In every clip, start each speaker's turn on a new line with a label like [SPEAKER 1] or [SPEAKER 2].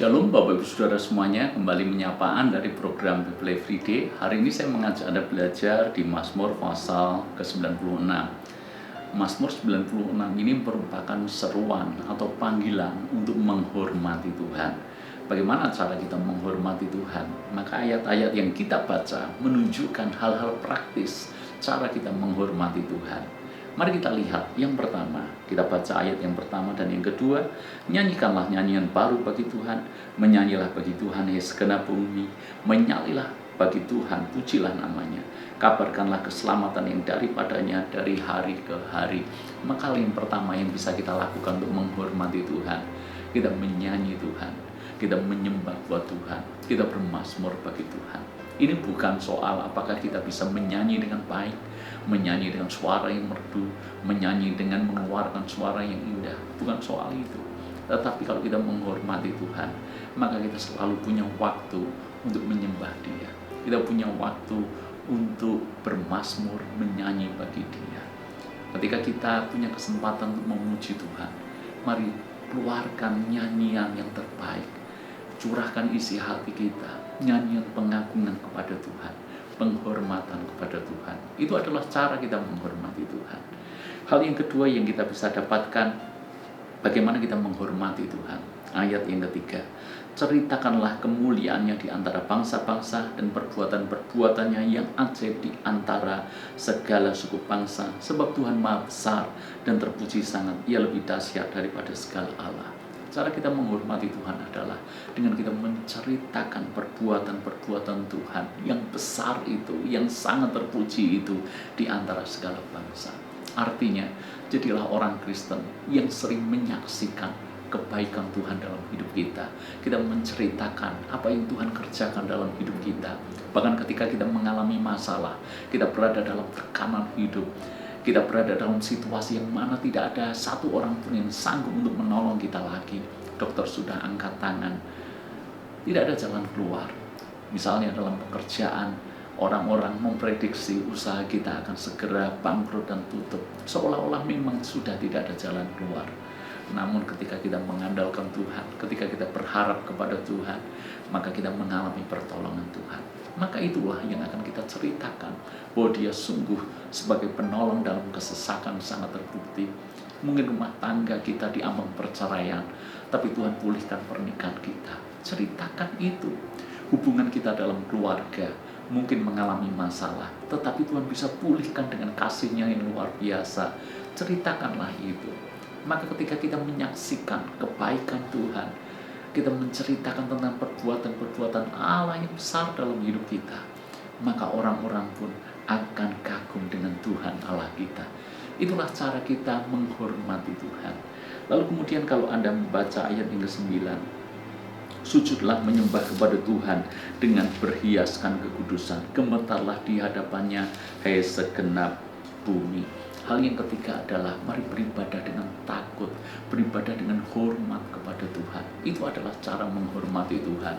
[SPEAKER 1] Shalom Bapak Ibu Saudara semuanya, kembali menyapaan dari program Bible Everyday. Hari ini saya mengajak Anda belajar di Mazmur pasal ke-96. Mazmur 96 ini merupakan seruan atau panggilan untuk menghormati Tuhan. Bagaimana cara kita menghormati Tuhan? Maka ayat-ayat yang kita baca menunjukkan hal-hal praktis cara kita menghormati Tuhan. Mari kita lihat yang pertama, kita baca ayat yang pertama dan yang kedua. Nyanyikanlah nyanyian baru bagi Tuhan, menyanyilah bagi Tuhan hai segenap bumi, menyalilah bagi Tuhan, pujilah namanya, kabarkanlah keselamatan yang daripadanya dari hari ke hari. Maka yang pertama yang bisa kita lakukan untuk menghormati Tuhan, kita menyanyi Tuhan, kita menyembah buat Tuhan, kita bermazmur bagi Tuhan. Ini bukan soal apakah kita bisa menyanyi dengan baik, menyanyi dengan suara yang merdu, menyanyi dengan mengeluarkan suara yang indah. Bukan soal itu. Tetapi kalau kita menghormati Tuhan, maka kita selalu punya waktu untuk menyembah Dia. Kita punya waktu untuk bermazmur, menyanyi bagi Dia. Ketika kita punya kesempatan untuk memuji Tuhan, mari keluarkan nyanyian yang terbaik. Curahkan isi hati kita, nyanyian pengagungan kepada Tuhan, penghormatan kepada Tuhan. Itu adalah cara kita menghormati Tuhan. Hal yang kedua yang kita bisa dapatkan, bagaimana kita menghormati Tuhan. Ayat yang ketiga, ceritakanlah kemuliaannya di antara bangsa-bangsa dan perbuatan-perbuatannya yang ajaib di antara segala suku bangsa. Sebab Tuhan Maha Besar dan terpuji sangat, Ia lebih dahsyat daripada segala Allah. Cara kita menghormati Tuhan adalah dengan kita menceritakan perbuatan-perbuatan Tuhan yang besar itu, yang sangat terpuji itu di antara segala bangsa. Artinya, jadilah orang Kristen yang sering menyaksikan kebaikan Tuhan dalam hidup kita. Kita menceritakan apa yang Tuhan kerjakan dalam hidup kita. Bahkan ketika kita mengalami masalah, kita berada dalam tekanan hidup, kita berada dalam situasi yang mana tidak ada satu orang pun yang sanggup untuk menolong kita lagi. Dokter sudah angkat tangan, tidak ada jalan keluar. Misalnya dalam pekerjaan, orang-orang memprediksi usaha kita akan segera bangkrut dan tutup, seolah-olah memang sudah tidak ada jalan keluar. Namun ketika kita mengandalkan Tuhan, ketika kita berharap kepada Tuhan, maka kita mengalami pertolongan Tuhan. Maka itulah yang akan kita ceritakan, bahwa Dia sungguh sebagai penolong dalam kesesakan sangat terbukti. Mungkin rumah tangga kita diambang perceraian, tapi Tuhan pulihkan pernikahan kita. Ceritakan itu. Hubungan kita dalam keluarga mungkin mengalami masalah, tetapi Tuhan bisa pulihkan dengan kasih-Nya yang luar biasa. Ceritakanlah itu. Maka ketika kita menyaksikan kebaikan Tuhan, kita menceritakan tentang perbuatan-perbuatan Allah yang besar dalam hidup kita, maka orang-orang pun akan kagum dengan Tuhan Allah kita. Itulah cara kita menghormati Tuhan. Lalu kemudian kalau Anda membaca ayat yang ke-9, sujudlah menyembah kepada Tuhan dengan berhiaskan kekudusan, gemetarlah di hadapannya hai segenap bumi. Hal yang ketiga adalah mari beribadah dengan takut, beribadah dengan hormat kepada Tuhan. Itu adalah cara menghormati Tuhan.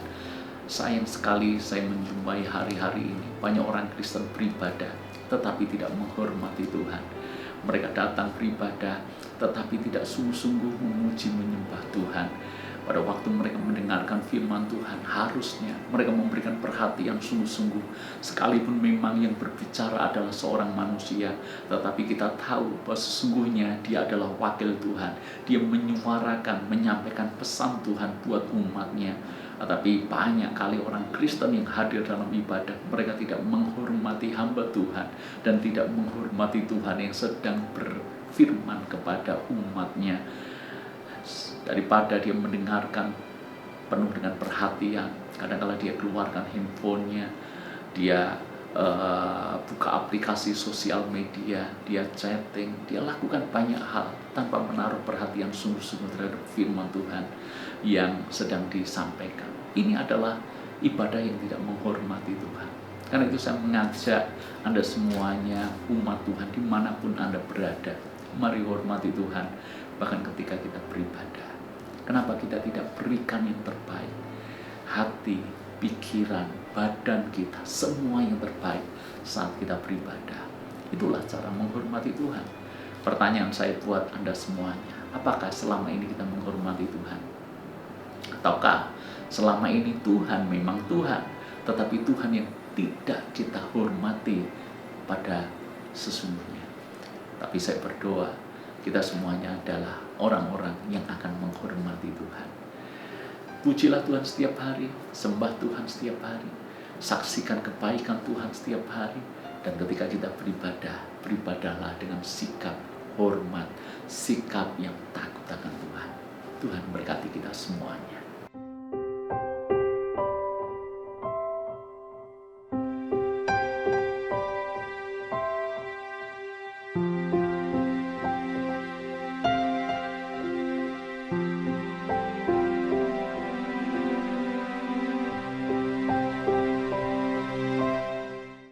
[SPEAKER 1] Sayang sekali saya menjumpai hari-hari ini banyak orang Kristen beribadah tetapi tidak menghormati Tuhan. Mereka datang beribadah tetapi tidak sungguh-sungguh memuji menyembah Tuhan. Pada waktu mereka mendengarkan firman Tuhan, harusnya mereka memberikan perhatian sungguh-sungguh. Sekalipun memang yang berbicara adalah seorang manusia, tetapi kita tahu bahwa sesungguhnya dia adalah wakil Tuhan. Dia menyuarakan, menyampaikan pesan Tuhan buat umatnya. Tetapi banyak kali orang Kristen yang hadir dalam ibadah, mereka tidak menghormati hamba Tuhan dan tidak menghormati Tuhan yang sedang berfirman kepada umatnya. Daripada dia mendengarkan penuh dengan perhatian, kadang-kala dia keluarkan handphonenya, dia buka aplikasi sosial media, dia chatting, dia lakukan banyak hal tanpa menaruh perhatian sungguh-sungguh terhadap firman Tuhan yang sedang disampaikan. Ini adalah ibadah yang tidak menghormati Tuhan. Karena itu saya mengajak Anda semuanya, umat Tuhan dimanapun Anda berada, mari hormati Tuhan bahkan ketika kita beribadah. Kenapa kita tidak berikan yang terbaik? Hati, pikiran, badan kita, semua yang terbaik saat kita beribadah. Itulah cara menghormati Tuhan. Pertanyaan saya buat Anda semuanya, apakah selama ini kita menghormati Tuhan? Ataukah selama ini Tuhan memang Tuhan, tetapi Tuhan yang tidak kita hormati pada sesungguhnya? Tapi saya berdoa, kita semuanya adalah orang-orang yang akan menghormati Tuhan. Pujilah Tuhan setiap hari, sembah Tuhan setiap hari, saksikan kebaikan Tuhan setiap hari. Dan ketika kita beribadah, beribadahlah dengan sikap hormat, sikap yang takut akan Tuhan. Tuhan berkati kita semuanya.